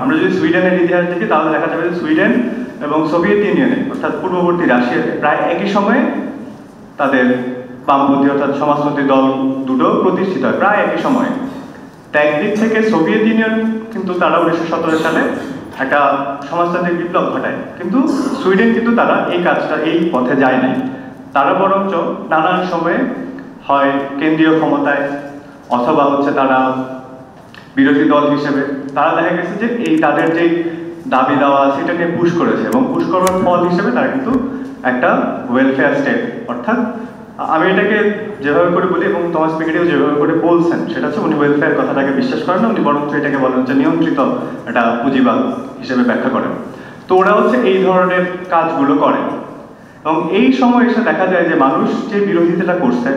আমরা যদি সুইডেনের ইতিহাস দেখি তাহলে দেখা যাবে যে সুইডেন এবং সোভিয়েত ইউনিয়নে অর্থাৎ পূর্ববর্তী রাশিয়াতে প্রায় একই সময়ে তাদের বামপন্থী অর্থাৎ সমাজতন্ত্রী দল দুটো প্রতিষ্ঠিত হয় প্রায় একই সময়ে। তো একদিক থেকে সোভিয়েত ইউনিয়ন কিন্তু তারা 1917 সালে একটা সমাজতান্ত্রিক বিপ্লব ঘটায়, কিন্তু সুইডেন কিন্তু তারা এই কাজটা এই পথে যায় নাই। তারা বরঞ্চ নানান সময়ে হয় কেন্দ্রীয় ক্ষমতায় অথবা হচ্ছে তারা বিরোধী দল হিসেবে তারা দেখা গেছে যে এই তাদের যে দাবি দেওয়া সেটা নিয়ে পুশ করেছে, এবং পুশ করার ফল হিসেবে তারা কিন্তু একটা ওয়েলফেয়ার স্টেট, অর্থাৎ আমি এটাকে যেভাবে করে বলি এবং টমাস পিকেটিও যেভাবে করে বলছেন সেটা হচ্ছে উনি ওয়েলফেয়ার কথাটাকে বিশ্বাস করেন না, উনি বরঞ্চ এটাকে বলেন যে নিয়ন্ত্রিত একটা পুঁজিবাদ হিসেবে ব্যাখ্যা করেন। তো ওরা হচ্ছে এই ধরনের কাজগুলো করে, এবং এই সময় এসে দেখা যায় যে মানুষ যে বিরোধিতাটা করছে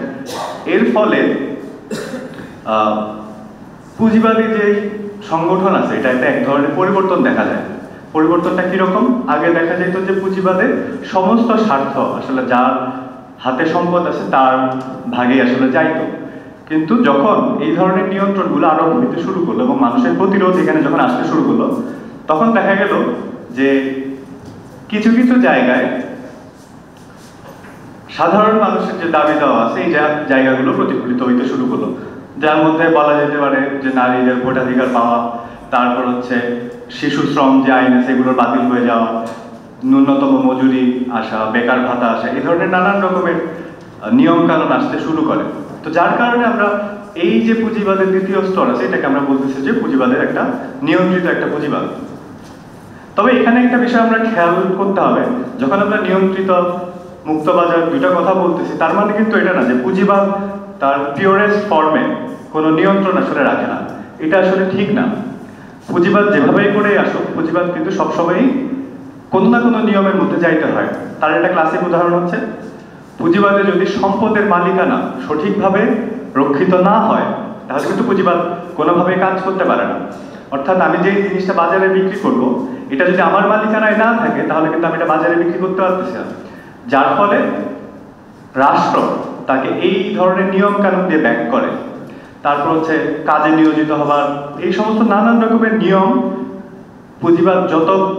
এর ফলে পুঁজিবাদী যে সংগঠন আছে এটা একটা এক ধরনের পরিবর্তন দেখা যায়। পরিবর্তনটা কিরকম? আগে দেখা যেত যে পুঁজিবাদের সমস্ত স্বার্থ আসলে যার হাতে সম্পদ আছে তার ভাগে আসলে যাইতো, কিন্তু যখন এই ধরনের নিয়ন্ত্রণগুলো আরোপ হইতে শুরু করলো এবং মানুষের প্রতিরোধ এখানে যখন আসতে শুরু করলো, তখন দেখা গেল যে কিছু কিছু জায়গায় সাধারণ মানুষের যে দাবি দেওয়া আছে এই জায়গাগুলো প্রতিফলিত হইতে শুরু করলো, যার মধ্যে বলা যেতে পারে যে নারীদের ভোটাধিকার পাওয়া, তারপর হচ্ছে শিশু শ্রম যে আইন আছে এগুলোর বাতিল হয়ে যাওয়া, ন্যূনতম মজুরি আসা, বেকার ভাতা আসা, এই ধরনের নানান রকমের নিয়ম কানুন আসতে শুরু করে। তো যার কারণে আমরা এই যে পুঁজিবাদের দ্বিতীয় স্তর আছে এটাকে আমরা বলতেছি যে পুঁজিবাদের একটা নিয়ন্ত্রিত একটা পুঁজিবাদ। তবে এখানে একটা বিষয় আমরা খেয়াল করতে হবে, যখন আমরা নিয়ন্ত্রিত মুক্তবাজার দুইটা কথা বলতেছি তার মানে কিন্তু এটা না যে পুঁজিবাদ তার পিওরেস্ট ফর্মে কোনো নিয়ন্ত্রণ আসলে রাখে না, এটা আসলে ঠিক না। পুঁজিবাদ যেভাবেই করে আসুক, পুঁজিবাদ কিন্তু সবসময়ই কোনো না কোনো নিয়মের মধ্যে যাইতে হয়। তার একটা ক্লাসিক উদাহরণ হচ্ছে পুঁজিবাদে যদি সম্পদের মালিকানা সঠিকভাবে রক্ষিত না হয় তাহলে কিন্তু পুঁজিবাদ কোনোভাবেই কাজ করতে পারে না। অর্থাৎ আমি যেই জিনিসটা বাজারে বিক্রি করব এটা যদি আমার মালিকানায় না থাকে তাহলে কিন্তু আমি এটা বাজারে বিক্রি করতে পারতেছি না, যার ফলে রাষ্ট্র তাকে এই ধরনের নিয়ম কানুন দিয়ে ব্যাক করে। তারপর হচ্ছে কাজে নিয়োজিত হবার এই সমস্ত নানান রকমের নিয়ম, পুঁজিবাদ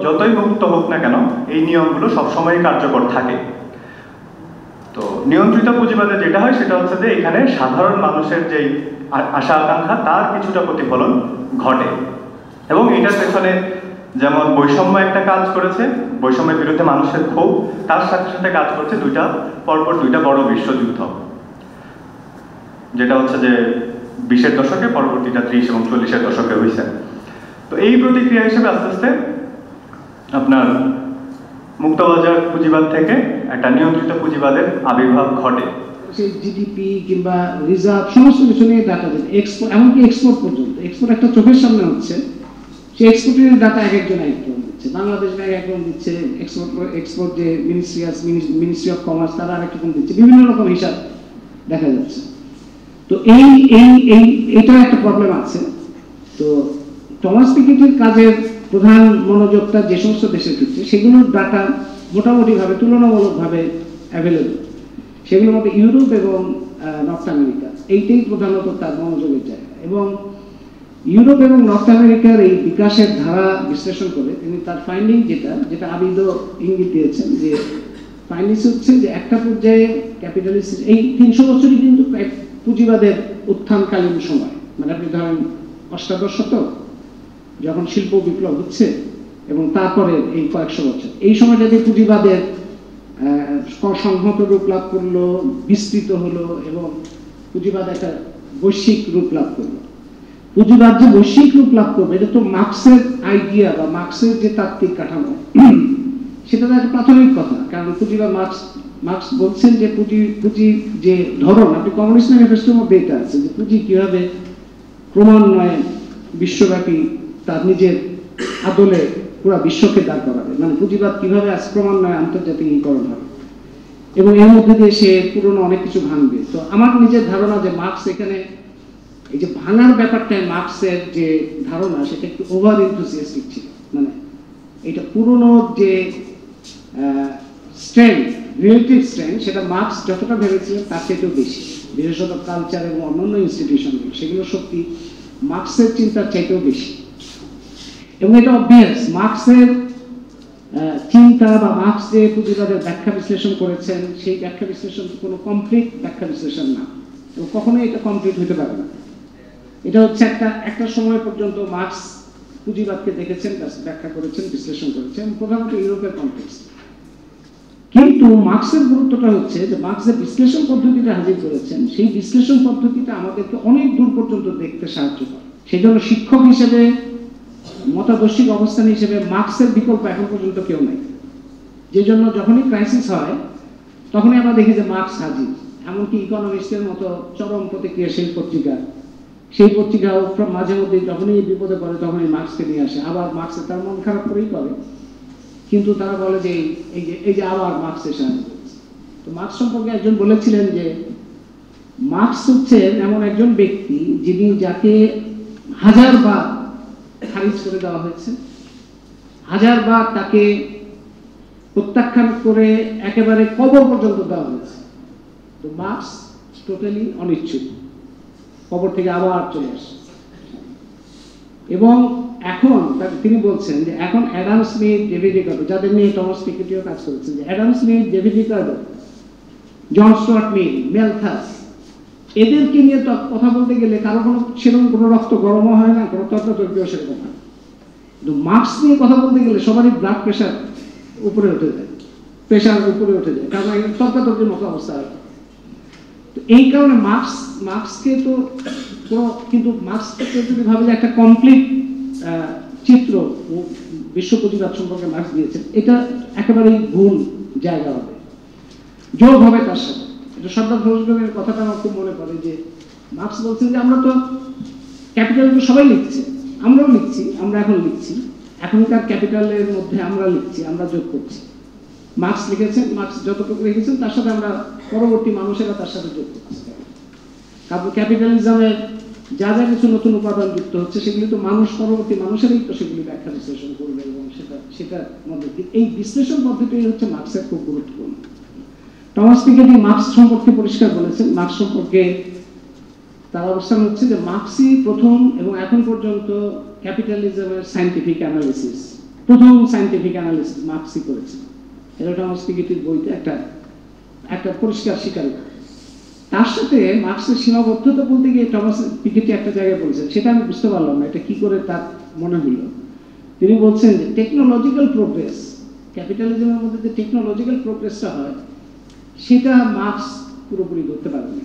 যতই মুক্ত হোক না কেন এই নিয়মগুলো সবসময় কার্যকর থাকে। তো নিয়ন্ত্রিত পুঁজিবাদে যেটা হয় সেটা হচ্ছে যে এখানে সাধারণ মানুষের যেই আশা আকাঙ্ক্ষা তার কিছুটা প্রতিফলন ঘটে, এবং এটার পেছনে যেমন বৈষম্য একটা কাজ করেছে, বৈষম্যের বিরুদ্ধে মানুষের ক্ষোভ, তার সাথে সাথে কাজ করছে পরপর দুইটা বড় বিশ্বযুদ্ধ, যেটা হচ্ছে যে 20-এর দশকে, পরবর্তীটা 30 এবং 40-এর দশকে হয়েছে। তো এই প্রতিক্রিয়া হিসেবে আস্তে আস্তে আপনার মুক্তবাজার পুঁজিবাদ থেকে একটা নিয়ন্ত্রিত পুঁজিবাদের আবির্ভাব ঘটে। জিডিপি কিংবা রিজার্ভ সমস্ত কিছু নিয়ে ডাটা দিচ্ছে, এক্সপোর্ট এমনকি এক্সপোর্ট পর্যন্ত, এক্সপোর্ট একটা চোখের সামনে হচ্ছে, সেই এক্সপোর্টের ডাটা এক একজন দিচ্ছে, বাংলাদেশ ব্যাংক একজন দিচ্ছে, এক্সপোর্ট যে মিনিস্ট্রি অফ কমার্স তারা আরেকরকম দিচ্ছে, বিভিন্ন রকম হিসাব দেখা যাচ্ছে। তো এইটা একটা প্রবলেম আছে। তো টমাস পিকেটির কাজের প্রধান মনোযোগটা যে সমস্ত দেশের ক্ষেত্রে সেগুলোর ডাটা মোটামুটিভাবে তুলনামূলকভাবে অ্যাভেলেবল, সেগুলোর মধ্যে ইউরোপ এবং নর্থ আমেরিকা এইটাই প্রধানত তার মনোযোগের জায়গা। এবং ইউরোপ এবং নর্থ আমেরিকার এই বিকাশের ধারা বিশ্লেষণ করে তিনি তার ফাইন্ডিং যেটা আবিদও ইঙ্গিত দিয়েছেন, যে ফাইন্ডিংস হচ্ছে যে একটা পর্যায়ে ক্যাপিটালিস্ট এই 300 বছরই কিন্তু পুঁজিবাদের উত্থানকালীন সময়, মানে আপনি ধরেন অষ্টাদশ শতক যখন শিল্প বিপ্লব হচ্ছে এবং তারপরে এই কয়েকশো বছর, এই সময়টাতে পুঁজিবাদের সংহত রূপ লাভ করলো, বিস্তৃত হলো এবং পুঁজিবাদ একটা বৈশ্বিক রূপ লাভ করলো। পুঁজিবাদ যে বৈশ্বিক রূপ লাভ করবে এটা তো মার্ক্সের আইডিয়া বা মার্ক্সের যে তাত্ত্বিক কাঠামো সেটা তো একটা প্রাথমিক কথা। কারণ পুঁজিবাদ মার্ক্স বলছেন যে পুঁজি যে ধরন, আপনি কমিউনিস্ট ম্যানিফেস্টোর মধ্যে এটা আছে যে পুঁজি কিভাবে ক্রমান্বয়ে বিশ্বব্যাপী তার নিজের আদলে পুরো বিশ্বকে দাঁড় করাবে, মানে পুঁজিবাদ কিভাবে ক্রমান্বয়ে আন্তর্জাতিকীকরণ হবে এবং এর মধ্যে দিয়ে সে পুরনো অনেক কিছু ভাঙবে। তো আমার নিজের ধারণা যে মার্ক্স এখানে এই যে ভাঙার ব্যাপারটায় মার্ক্সের যে ধারণা সেটা একটু ওভার এনথুসিয়াস্টিক ছিল, মানে এটা পুরনো যে স্ট্রেংথ, রিলেটিভ স্ট্রেংথ, সেটা মার্ক্স যতটা ভেবেছিলেন তার চেয়েও বেশি, বিশেষত কালচার এবং অন্যান্য ইনস্টিটিউশনগুলো সেগুলো সত্যি মার্ক্সের চিন্তার চাইতেও বেশি। এবং এটা অবভিয়াস, মার্কসের চিন্তা বা মার্কস যে পুঁজিবাদের ব্যাখ্যা বিশ্লেষণ করেছেন সেই ব্যাখ্যা বিশ্লেষণ কোনো কমপ্লিট ব্যাখ্যা বিশ্লেষণ না, এবং কখনোই এটা কমপ্লিট হতে পারে না। এটা হচ্ছে একটা সময় পর্যন্ত মার্কস পুঁজিবাদকে দেখেছেন, ব্যাখ্যা করেছেন, বিশ্লেষণ করেছেন, প্রধানত ইউরোপের কনটেক্সট। কিন্তু মার্কসের গুরুত্বটা হচ্ছে যে মার্কসের বিশ্লেষণ পদ্ধতিটা হাজির করেছেন, সেই বিশ্লেষণ পদ্ধতিটা আমাদেরকে অনেক দূর পর্যন্ত দেখতে সাহায্য করে। সেই জন্য শিক্ষক হিসেবে, মতাদর্শিক অবস্থান হিসেবে মার্কসের বিকল্প এখন পর্যন্ত কেউ নেই। যে জন্য যখনই ক্রাইসিস হয় তখনই আমরা দেখি যে মার্কস হাজির। এমনকি ইকোনমিস্টের মতো চরম প্রতিক্রিয়াশীল পত্রিকা, সেই পত্রিকাও মাঝে মধ্যে যখনই বিপদে পড়ে তখনই মার্কসকে নিয়ে আসে। আবার মার্কসের তার মন খারাপ করেই করে, কিন্তু তারা বলে যে এই যে আবার মার্কসের সাহায্য করছে। তো মার্কস সম্পর্কে একজন বলেছিলেন যে মার্কস হচ্ছেন এমন একজন ব্যক্তি যিনি যাকে 1000 বার খারিজ করে দেওয়া হয়েছে, 1000 বার তাকে প্রত্যাখ্যান করে একেবারে কবর পর্যন্ত দেওয়া হয়েছে। তো মার্কস টোটালি অনিচ্ছুক, কবর থেকে আবার চলে আসে। এবং এখন তিনি বলছেন যে এখন অ্যাডাম স্মিথ, ডেভিড রিকার্ডো, যাদের নিয়ে টমাস পিকেটিও কাজ করেছেন, যে অ্যাডাম স্মিথ, ডেভিড রিকার্ডো, জন স্টুয়ার্ট মিল, ম্যালথাস, এদেরকে নিয়ে কথা বলতে গেলে কারো সেরকম কোনো রক্ত গরমও হয় না, কোনো তর্কতর্কিও সেরকম হয়। কিন্তু মার্কস নিয়ে কথা বলতে গেলে সবারই ব্লাড প্রেশার উপরে উঠে যায়, কারণ তর্কাতর্কির মতো অবস্থা হয়। তো এই কারণে মার্কসকে তো কিন্তু মার্কসকে যদি ভাবে যে একটা কমপ্লিট চিত্র বিশ্ব পুঁজিবাদ সম্পর্কে মার্কস দিয়েছেন, এটা একেবারেই ভুল জায়গা হবে, যোগ হবে তার সাথে। এটা সর্দার ফজলুলের কথাটা আমার খুব মনে পড়ে, যে মার্কস বলছেন যে আমরা তো ক্যাপিটাল তো সবাই লিখছে, আমরাও লিখছি, আমরা এখন লিখছি, এখনকার ক্যাপিটালের মধ্যে আমরা লিখছি, আমরা যোগ করছি। মার্কস লিখেছেন, মার্কস যতটুকু লিখেছেন তার সাথে আমরা পরবর্তী মানুষেরা তার সাথে যোগ করছি। কারণ ক্যাপিটালিজমের যা যা কিছু নতুন উপাদান যুক্ত হচ্ছে সেগুলি তো মানুষ, পরবর্তী মানুষেরাই তো সেগুলি ব্যাখ্যা বিশ্লেষণ করবে, এবং সেটার মধ্যে এই বিশ্লেষণ পদ্ধতি হচ্ছে মার্কসের খুব গুরুত্বপূর্ণ। টমাস পিকেটি মার্কস সম্পর্কে পরিষ্কার বলেছেন, মার্কস সম্পর্কে তার অবস্থান হচ্ছে যে মার্কসই প্রথম এবং এখন পর্যন্ত ক্যাপিটালিজমের সায়েন্টিফিক অ্যানালিসিস, প্রথম সায়েন্টিফিক অ্যানালিসিস মার্কসই করেছেন। এটা টমাস পিকেটির বইতে একটা পরিষ্কার স্বীকারোক্তি। তার সাথে মার্কসের সীমাবদ্ধতা বলতে গিয়ে টমাস পিকেটি একটা জায়গায় বলেছেন, সেটা আমি বুঝতে পারলাম না এটা কি করে তার মনে হলো। তিনি বলছেন যে টেকনোলজিক্যাল প্রোগ্রেস, ক্যাপিটালিজমের মধ্যে যে টেকনোলজিক্যাল প্রোগ্রেসটা হয় সেটা মার্কস পুরোপুরি ধরতে পারেনি।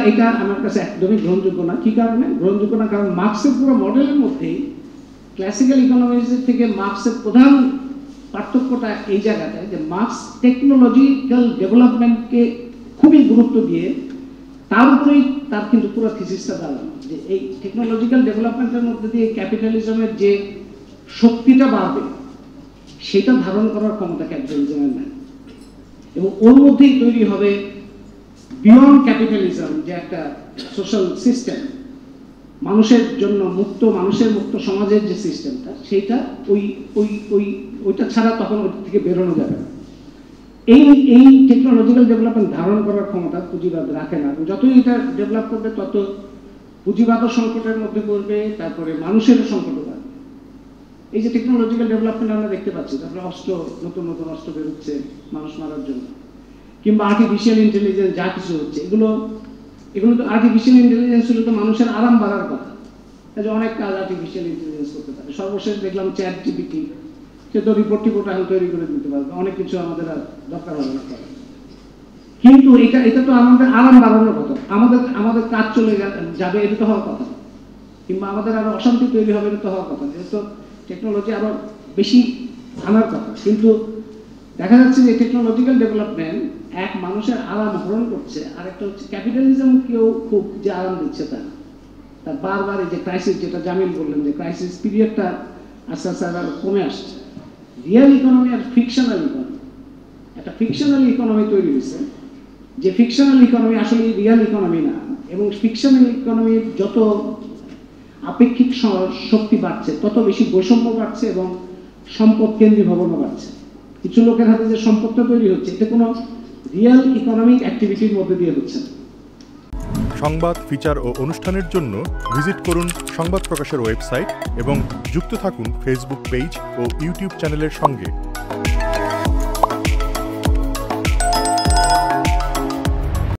এটা আমার কাছে একদমই গ্রহণযোগ্য না। কি কারণে গ্রহণযোগ্য না? কারণ মার্কসের পুরো মডেলের মধ্যেই ক্লাসিক্যাল ইকোনমিক্সের থেকে মার্কসের প্রধান পার্থক্যটা এই জায়গাটায় যে মার্কস টেকনোলজিক্যাল ডেভেলপমেন্টকে খুবই গুরুত্ব দিয়ে তার উপরেই তার কিন্তু পুরো থিসিসটা দাঁড়ানো, যে এই টেকনোলজিক্যাল ডেভেলপমেন্টের মধ্যে দিয়ে ক্যাপিটালিজমের যে শক্তিটা বাড়বে সেটা ধারণ করার ক্ষমতা ক্যাপিটালিজমের নাই, এবং ওর মধ্যেই তৈরি হবে বিয়ন্ড ক্যাপিটালিজম, যে একটা সোশ্যাল সিস্টেম, মানুষের জন্য মুক্ত, মানুষের মুক্ত সমাজের যে সিস্টেমটা, সেইটা ওইটা ছাড়া তখন ওই থেকে বেরোনো যাবে না। এই টেকনোলজিক্যাল ডেভেলপমেন্ট ধারণ করার ক্ষমতা পুঁজিবাদ রাখে না। যতই এটা ডেভেলপ করবে তত পুঁজিবাদও সংকটের মধ্যে পড়বে, তারপরে মানুষেরও সংকট বাড়বে। এই যে টেকনোলজিক্যাল ডেভেলপমেন্ট আমরা দেখতে পাচ্ছি, তারপরে নতুন নতুন অস্ত্র বেরোচ্ছে মানুষ মারার জন্য, কিংবা আর্টিফিশিয়াল ইন্টেলিজেন্স যা কিছু হচ্ছে, এগুলো তো আর্টিফিশিয়াল ইন্টেলিজেন্স হলে তো মানুষের আরাম বাড়ার কথা, যে অনেক কাজ আর্টিফিশিয়াল ইন্টেলিজেন্স করতে পারে। সর্বশেষ দেখলাম চ্যাট জিপিটি, সে তো রিপোর্ট এখন তৈরি করে দিতে পারবে, অনেক কিছু আমাদের আর দরকার হবে না। কিন্তু এটা তো আমাদের আরাম বাড়ানোর কথা, আমাদের কাজ চলে যাবে এটা তো হওয়ার কথা, কিংবা আমাদের আরো অশান্তি তৈরি হবে এটা তো হওয়ার কথা। এটা তো টেকনোলজি আরো বেশি আনার কথা, কিন্তু দেখা যাচ্ছে যে টেকনোলজিক্যাল ডেভেলপমেন্ট এক মানুষের আরাম হরণ করছে, আর একটা হচ্ছে ক্যাপিটালিজমকেও খুব যে আরাম দিচ্ছে তার বারবার এই যে ক্রাইসিস, যেটা জামিল বললেন যে ক্রাইসিস পিরিয়ডটা আস্তে আস্তে আবার কমে আসছে। রিয়েল ইকোনমি আর ফিকশনাল ইকোনমি, একটা ফিকশনাল ইকোনমি তৈরি হয়েছে, যে ফিকশনাল ইকোনমি আসলে রিয়েল ইকোনমি না, এবং ফিকশনাল ইকোনমির যত আপেক্ষিক শক্তি বাড়ছে তত বেশি বৈষম্য বাড়ছে এবং সম্পদ কেন্দ্রীভবনও বাড়ছে। কিছু লোকের হাতে যে সম্পদটা তৈরি হচ্ছে এটা কোনো রিয়েল ইকোনমিক অ্যাক্টিভিটির মধ্যে দিয়ে হচ্ছে না। সংবাদ, ফিচার ও অনুষ্ঠানের জন্য ভিজিট করুন সংবাদ প্রকাশের ওয়েবসাইট এবং যুক্ত থাকুন ফেসবুক পেজ ও ইউটিউব চ্যানেলের সঙ্গে।